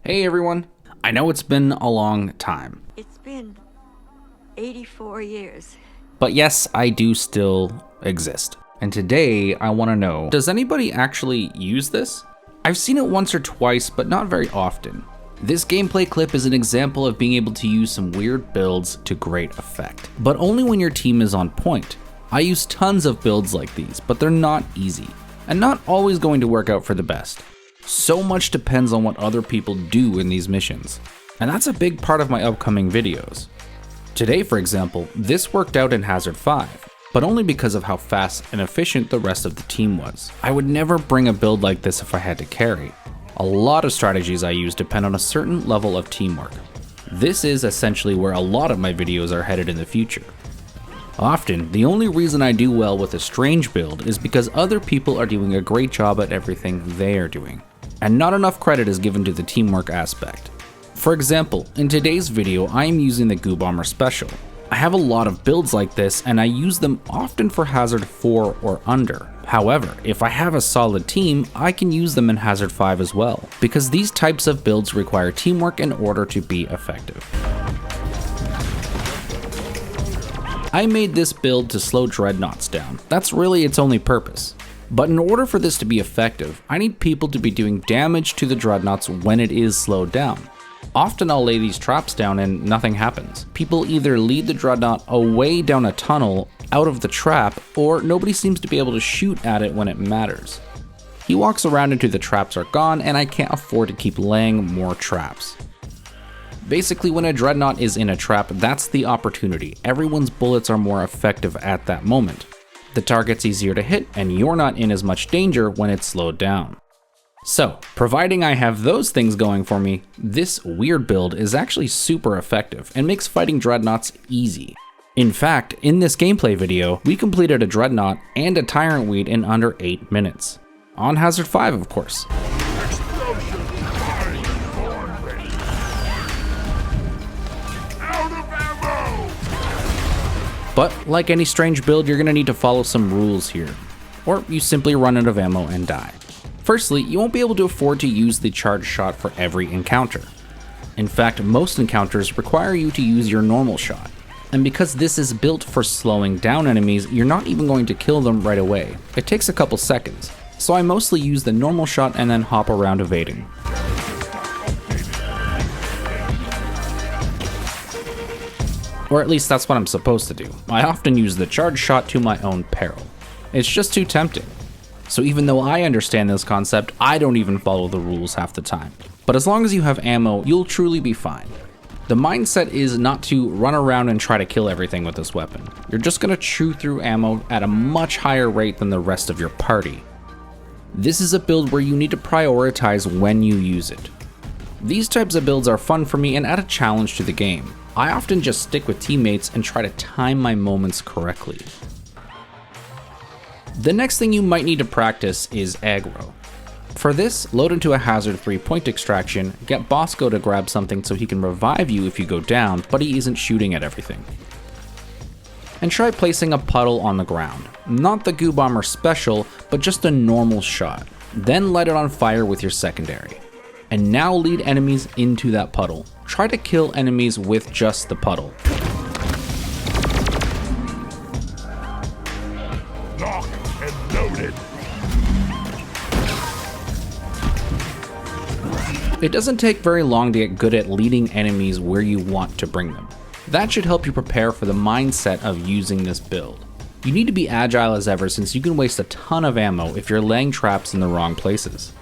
Hey everyone, I know it's been a long time. It's been 84 years. But yes, I do still exist. And today I want to know, does anybody actually use this? I've seen it once or twice, but not very often. This gameplay clip is an example of being able to use some weird builds to great effect, but only when your team is on point. I use tons of builds like these, but they're not easy, and not always going to work out for the best. So much depends on what other people do in these missions, and that's a big part of my upcoming videos. Today, for example, this worked out in Hazard 5, but only because of how fast and efficient the rest of the team was. I would never bring a build like this if I had to carry. A lot of strategies I use depend on a certain level of teamwork. This is essentially where a lot of my videos are headed in the future. Often, the only reason I do well with a strange build is because other people are doing a great job at everything they are doing, and not enough credit is given to the teamwork aspect. For example, in today's video I am using the GOO Bomber Special. I have a lot of builds like this and I use them often for Hazard 4 or under. However, if I have a solid team, I can use them in Hazard 5 as well, because these types of builds require teamwork in order to be effective. I made this build to slow dreadnoughts down. That's really its only purpose. But in order for this to be effective, I need people to be doing damage to the dreadnoughts when it is slowed down. Often I'll lay these traps down and nothing happens. People either lead the dreadnought away down a tunnel out of the trap, or nobody seems to be able to shoot at it when it matters. He walks around until the traps are gone, and I can't afford to keep laying more traps. Basically, when a dreadnought is in a trap, that's the opportunity. Everyone's bullets are more effective at that moment. The target's easier to hit, and you're not in as much danger when it's slowed down. So, providing I have those things going for me, this weird build is actually super effective and makes fighting dreadnoughts easy. In fact, in this gameplay video, we completed a dreadnought and a tyrant weed in under 8 minutes. On Hazard 5, of course. But like any strange build, you're going to need to follow some rules here, or you simply run out of ammo and die. Firstly, you won't be able to afford to use the charge shot for every encounter. In fact, most encounters require you to use your normal shot. And because this is built for slowing down enemies, you're not even going to kill them right away. It takes a couple seconds. So I mostly use the normal shot and then hop around evading. Or at least that's what I'm supposed to do. I often use the charge shot to my own peril. It's just too tempting. So even though I understand this concept, I don't even follow the rules half the time. But as long as you have ammo, you'll truly be fine. The mindset is not to run around and try to kill everything with this weapon. You're just gonna chew through ammo at a much higher rate than the rest of your party. This is a build where you need to prioritize when you use it. These types of builds are fun for me and add a challenge to the game. I often just stick with teammates and try to time my moments correctly. The next thing you might need to practice is aggro. For this, load into a Hazard 3 point extraction, get Bosco to grab something so he can revive you if you go down, but he isn't shooting at everything. And try placing a puddle on the ground. Not the GOO Bomber Special, but just a normal shot. Then light it on fire with your secondary. And now lead enemies into that puddle. Try to kill enemies with just the puddle. Lock and loaded. It doesn't take very long to get good at leading enemies where you want to bring them. That should help you prepare for the mindset of using this build. You need to be agile as ever, since you can waste a ton of ammo if you're laying traps in the wrong places.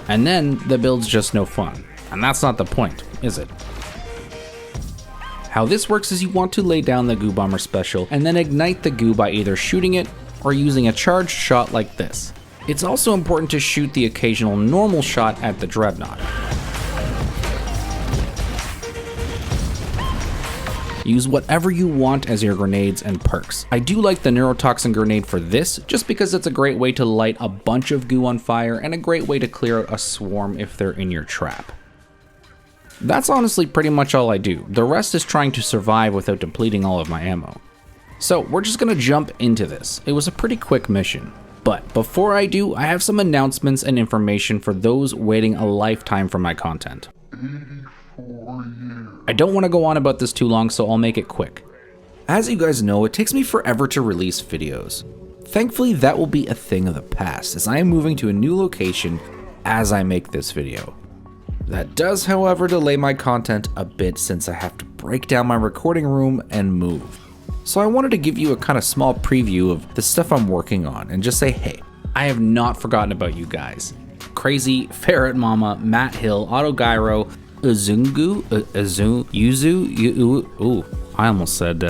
And then the build's just no fun. And that's not the point, is it? How this works is you want to lay down the GOO Bomber Special and then ignite the goo by either shooting it or using a charged shot like this. It's also important to shoot the occasional normal shot at the dreadnought. Use whatever you want as your grenades and perks. I do like the neurotoxin grenade for this, just because it's a great way to light a bunch of goo on fire and a great way to clear out a swarm if they're in your trap. That's honestly pretty much all I do. The rest is trying to survive without depleting all of my ammo. So we're just gonna jump into this. It was a pretty quick mission. But before I do, I have some announcements and information for those waiting a lifetime for my content. I don't want to go on about this too long, so I'll make it quick. As you guys know, it takes me forever to release videos. Thankfully, that will be a thing of the past, as I am moving to a new location as I make this video. That does, however, delay my content a bit since I have to break down my recording room and move. So I wanted to give you a kind of small preview of the stuff I'm working on and just say, hey, I have not forgotten about you guys. Crazy, Ferret Mama, Matt Hill, Autogyro, Azungu, I almost said,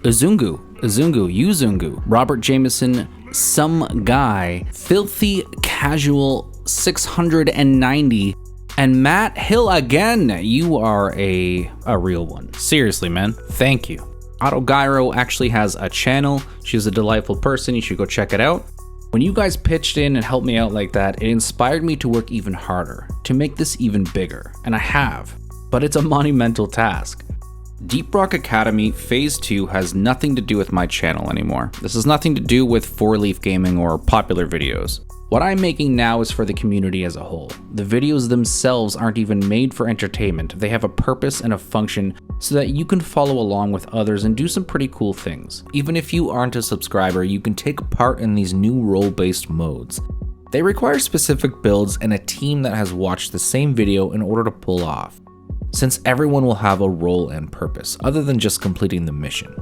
Azungu, Uzungu, Robert Jameson, Some Guy, Filthy Casual 690, and Matt Hill again. You are a real one. Seriously, man. Thank you. Autogyro actually has a channel. She's a delightful person. You should go check it out. When you guys pitched in and helped me out like that, it inspired me to work even harder, to make this even bigger, and I have, but it's a monumental task. Deep Rock Academy Phase 2 has nothing to do with my channel anymore. This has nothing to do with 4-Leaf Gaming or popular videos. What I'm making now is for the community as a whole. The videos themselves aren't even made for entertainment. They have a purpose and a function so that you can follow along with others and do some pretty cool things. Even if you aren't a subscriber, you can take part in these new role-based modes. They require specific builds and a team that has watched the same video in order to pull off, since everyone will have a role and purpose other than just completing the mission.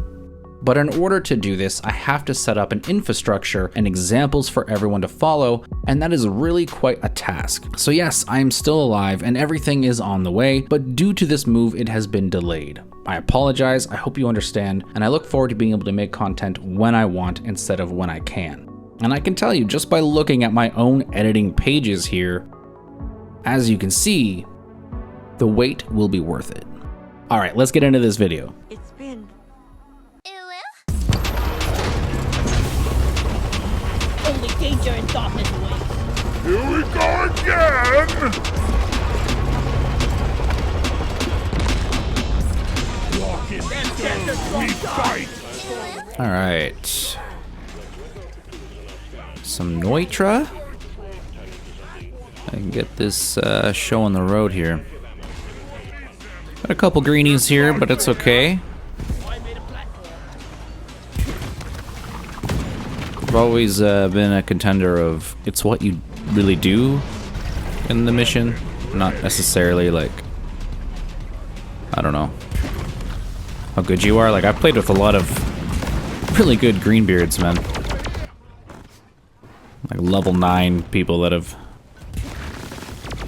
But in order to do this, I have to set up an infrastructure and examples for everyone to follow, and that is really quite a task. So yes, I am still alive and everything is on the way, but due to this move, it has been delayed. I apologize, I hope you understand, and I look forward to being able to make content when I want instead of when I can. And I can tell you, just by looking at my own editing pages here, as you can see, the wait will be worth it. All right, let's get into this video. It's been Only danger and darkness awaits. Here we go again! Walk in stone, we fight! All right. Some Neutra. I can get this show on the road here. Got a couple greenies here, but it's okay. I've always been a contender of it's what you really do in the mission, not necessarily like, I don't know, how good you are. Like, I've played with a lot of really good greenbeards, man. Like level 9 people that have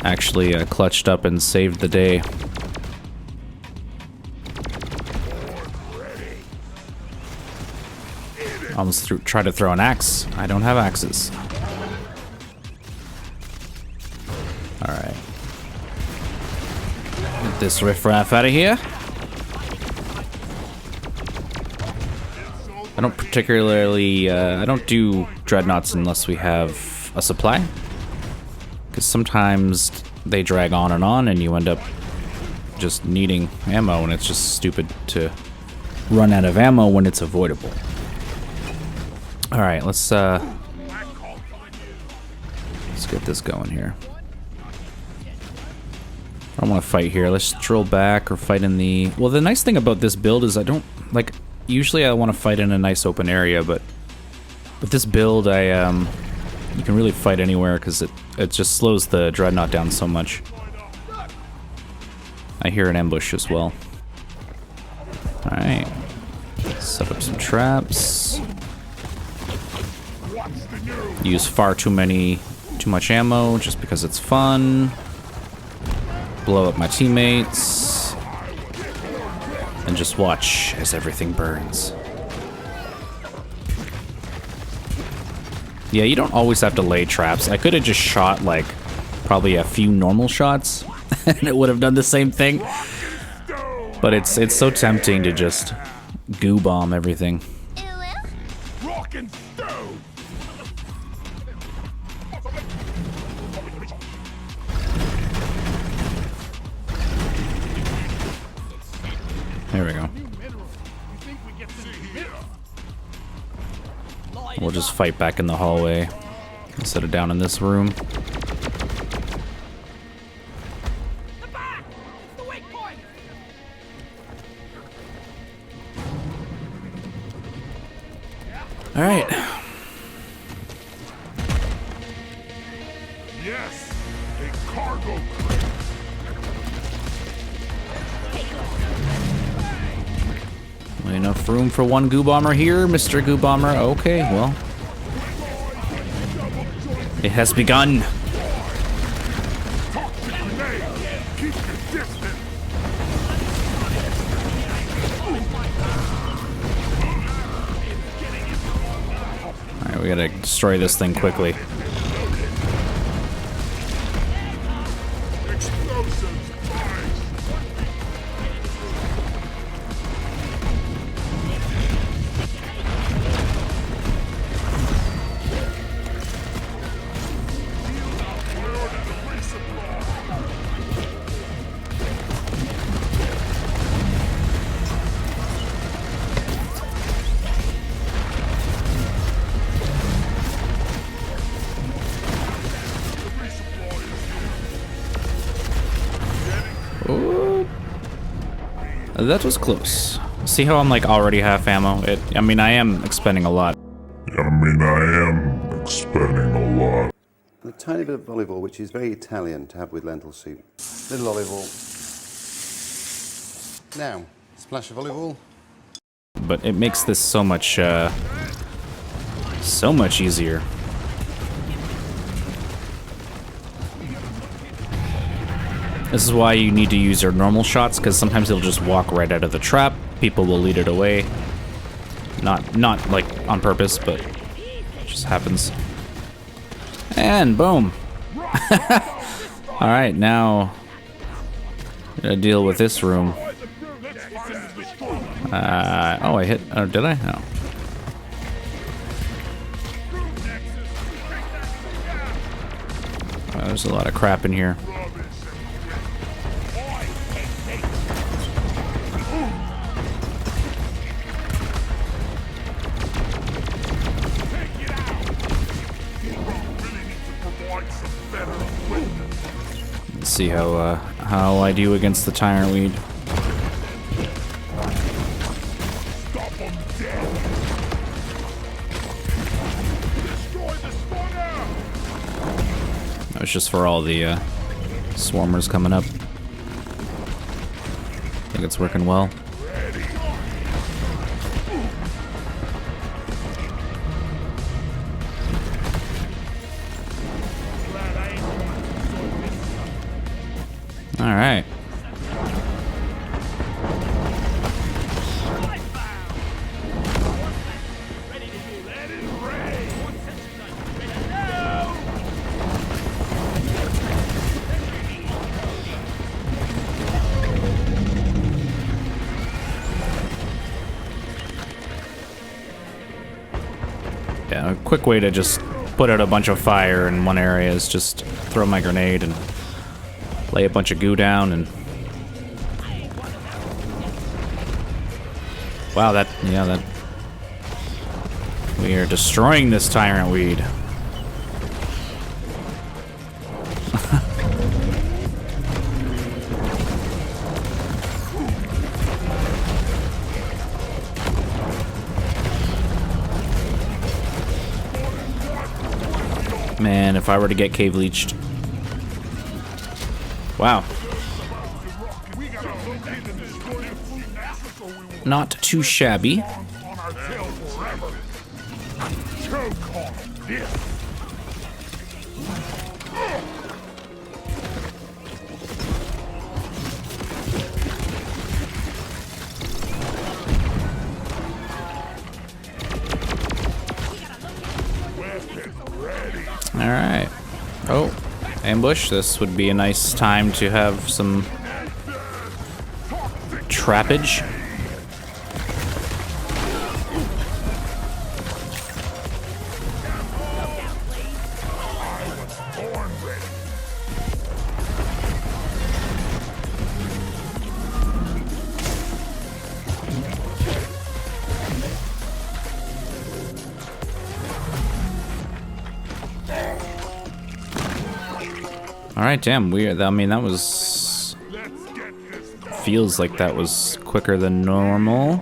actually clutched up and saved the day. Almost try to throw an axe. I don't have axes. Alright. Get this riffraff out of here. I don't particularly, I don't do dreadnoughts unless we have a supply. Because sometimes they drag on and you end up just needing ammo, and it's just stupid to run out of ammo when it's avoidable. Alright, let's get this going here. I don't want to fight here. Let's drill back or fight in the... Well, the nice thing about this build is I don't... Like, usually I want to fight in a nice open area, but with this build, you can really fight anywhere because it just slows the dreadnought down so much. I hear an ambush as well. Alright. Set up some traps. Use far too much ammo just because it's fun. Blow up my teammates. And just watch as everything burns. Yeah, you don't always have to lay traps. I could have just shot like probably a few normal shots and it would have done the same thing. But it's so tempting to just goo bomb everything. Rock and stone! There we go. We'll just fight back in the hallway instead of down in this room. Yes, a cargo crate. Enough room for one goo bomber here, Mr. Goo Bomber. Okay, well. It has begun. Keep your distance. Alright, we gotta destroy this thing quickly. Explosives, fire. Ooh. That was close. See how I'm like already half ammo? I mean, I am expending a lot. I mean, I am expending a lot. A tiny bit of olive oil, which is very Italian to have with lentil soup. Little olive oil. Now, splash of olive oil. But it makes this so much easier. This is why you need to use your normal shots, because sometimes it'll just walk right out of the trap. People will lead it away. Not like on purpose, but it just happens. And boom. Alright, now gotta deal with this room. Oh, I hit. Oh, did I? No. Oh, there's a lot of crap in here. Let's see how I do against the tyrant weed. That was just for all the swarmers coming up. I think it's working well. All right. Yeah, a quick way to just put out a bunch of fire in one area is just throw my grenade and lay a bunch of goo down and... Wow, that... We are destroying this tyrant weed. Man, if I were to get cave leeched. Wow. Not too shabby. All right. Oh, ambush. This would be a nice time to have some trappage. Alright, damn, weird. I mean, that was... Feels like that was quicker than normal.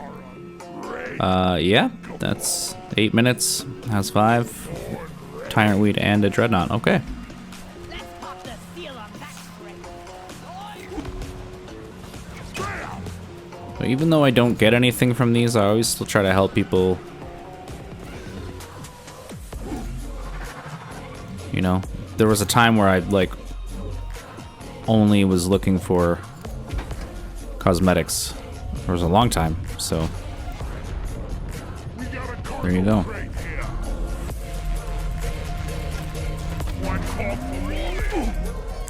Yeah, that's 8 minutes. Has 5. Tyrant Weed and a Dreadnought. Okay. So even though I don't get anything from these, I always still try to help people. You know, there was a time where I like only was looking for cosmetics. There was a long time, so there you go.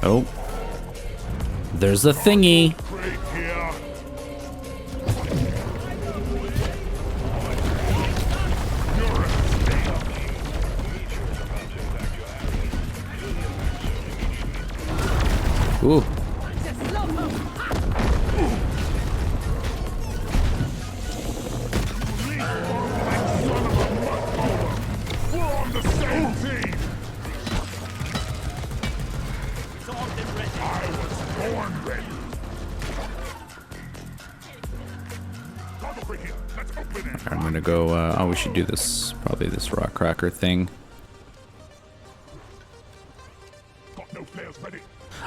Oh, there's the thingy. Ooh. I'm gonna go, oh, we should do this, probably this rock cracker thing.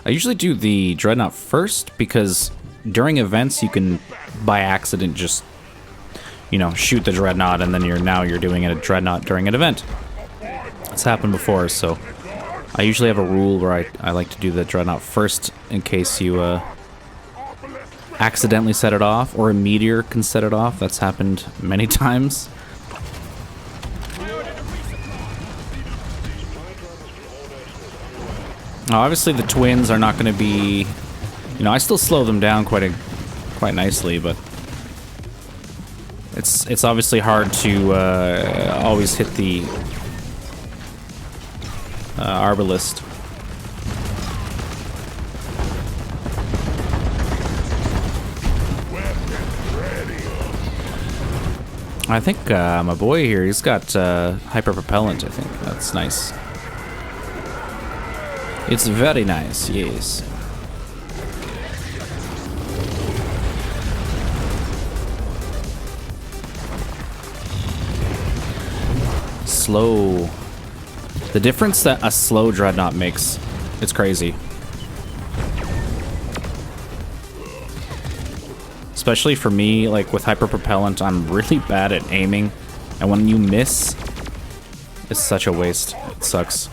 I usually do the Dreadnought first because during events you can, by accident, just, you know, shoot the Dreadnought and then you're doing a Dreadnought during an event. It's happened before, so I usually have a rule where I like to do the Dreadnought first in case you accidentally set it off, or a meteor can set it off. That's happened many times. Now, obviously the twins are not going to be, you know, I still slow them down quite nicely, but it's obviously hard to always hit the Arbalist. I think my boy here, he's got hyper propellant. I think that's nice. It's very nice, yes. Slow. The difference that a slow Dreadnought makes, it's crazy. Especially for me, like with hyper propellant, I'm really bad at aiming. And when you miss, it's such a waste. It sucks.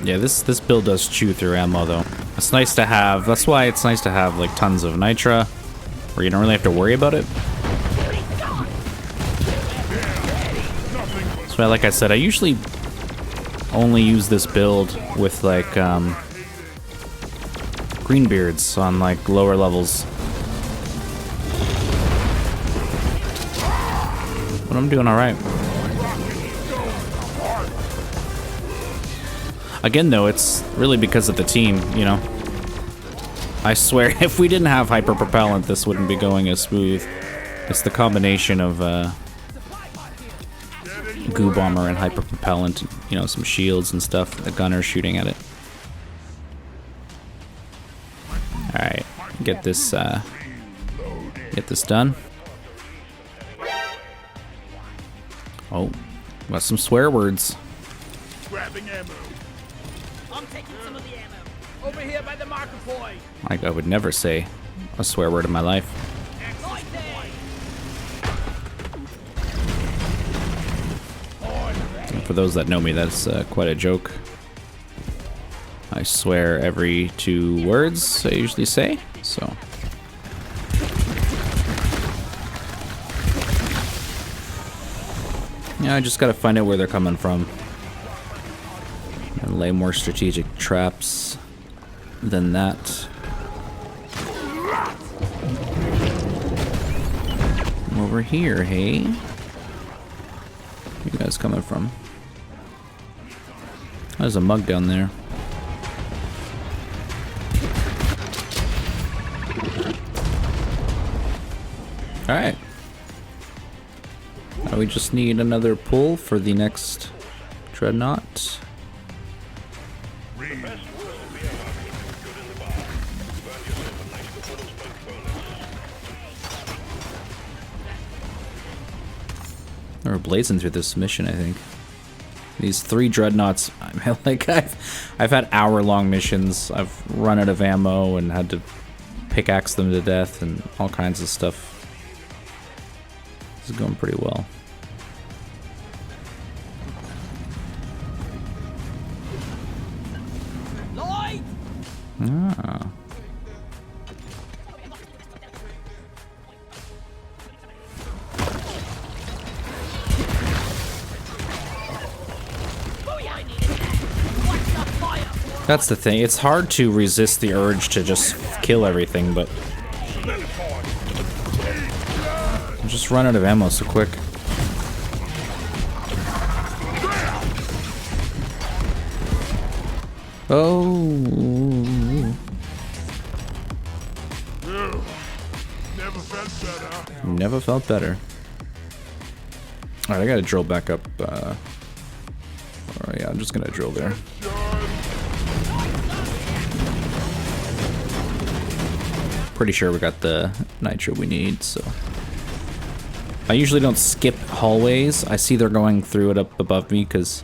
Yeah, this build does chew through ammo, though. It's nice to have. That's why it's nice to have like tons of nitra, where you don't really have to worry about it. So, like I said, I usually only use this build with like greenbeards on like lower levels. But I'm doing all right. Again, though, it's really because of the team, you know. I swear, if we didn't have hyper propellant, this wouldn't be going as smooth. It's the combination of goo bomber and hyper propellant, you know, some shields and stuff. The gunner shooting at it. All right, get this done. Oh, got some swear words. Grabbing ammo. I'm taking some of the ammo. Over here by the marker point. Like I would never say a swear word in my life. And for those that know me, that's quite a joke. I swear every 2 words I usually say, so. Yeah, I just gotta find out where they're coming from. And lay more strategic traps than that. Over here, hey? Where you guys coming from? There's a mug down there. Alright. Now we just need another pull for the next dreadnought. We're blazing through this mission, I think. These 3 dreadnoughts, like I've had hour-long missions. I've run out of ammo and had to pickaxe them to death and all kinds of stuff. This is going pretty well. Ah. That's the thing, it's hard to resist the urge to just kill everything, but I just run out of ammo so quick. Oh. Never felt better. Alright, I gotta drill back up. Alright, yeah, I'm just gonna drill there. Pretty sure we got the nitro we need, so. I usually don't skip hallways. I see they're going through it up above me, because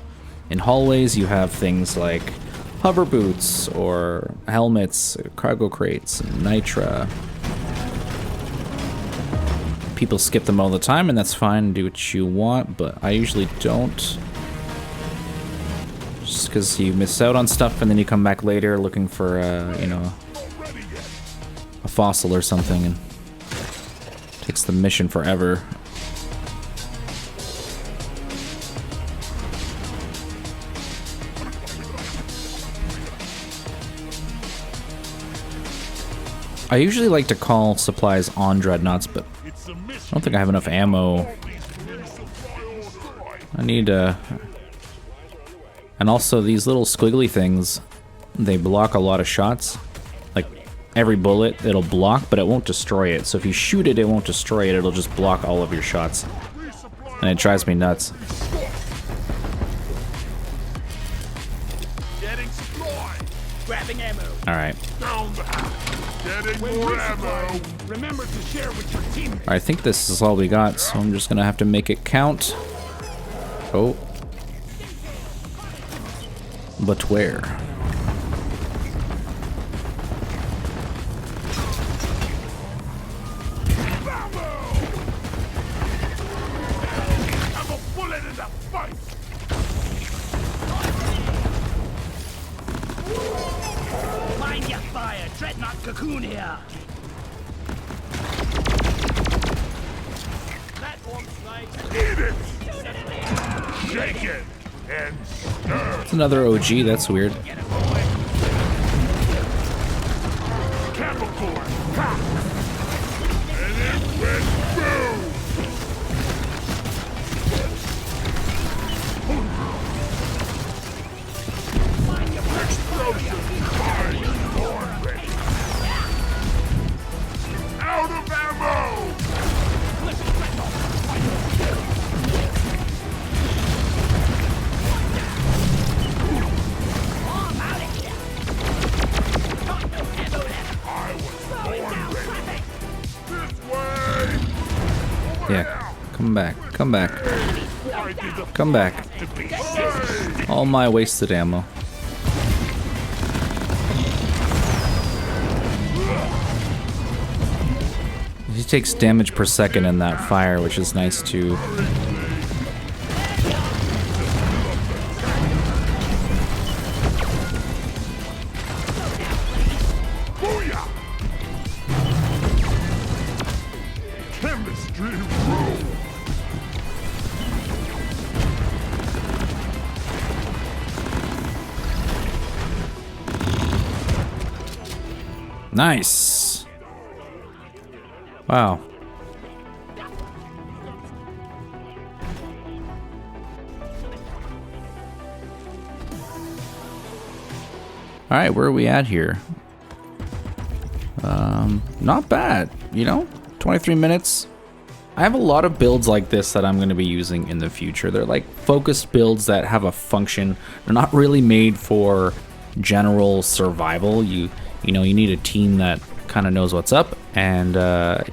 in hallways you have things like hover boots, or helmets, cargo crates, and nitra. People skip them all the time, and that's fine, do what you want, but I usually don't. Just because you miss out on stuff, and then you come back later looking for, you know, a fossil or something, and it takes the mission forever. I usually like to call supplies on dreadnoughts, but I don't think I have enough ammo. I need and also these little squiggly things, they block a lot of shots. Like every bullet it'll block, but it won't destroy it. So if you shoot it, it won't destroy it, it'll just block all of your shots. And it drives me nuts. Grabbing ammo. Alright. Getting more ammo. Remember to share with your teammates. I think this is all we got, so I'm just gonna have to make it count. Oh. But where? I'm a bullet in the fight. Mind your fire. Dreadnought cocoon here. Platform strike. Eat it. Shake it and stir. It's another OG, that's weird. Camel corn. Ha! And it went boom. Explosion. Fire corn ready. Out of ammo. Yeah, come back, come back. Come back. All my wasted ammo. He takes damage per second in that fire, which is nice too. Chemistry rule. Nice. Wow. All right, where are we at here? Not bad, you know? 23 minutes. I have a lot of builds like this that I'm going to be using in the future. They're like focused builds that have a function. They're not really made for general survival. You know, you need a team that kind of knows what's up, and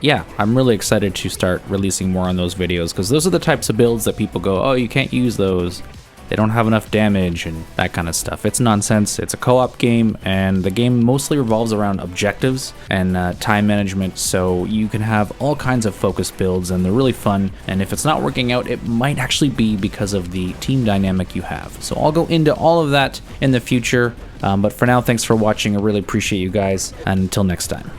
yeah, I'm really excited to start releasing more on those videos, because those are the types of builds that people go, oh, you can't use those, they don't have enough damage and that kind of stuff. It's nonsense. It's a co-op game, and the game mostly revolves around objectives and time management, so you can have all kinds of focused builds, and they're really fun, and if it's not working out, it might actually be because of the team dynamic you have. So I'll go into all of that in the future, but for now, thanks for watching. I really appreciate you guys, and until next time.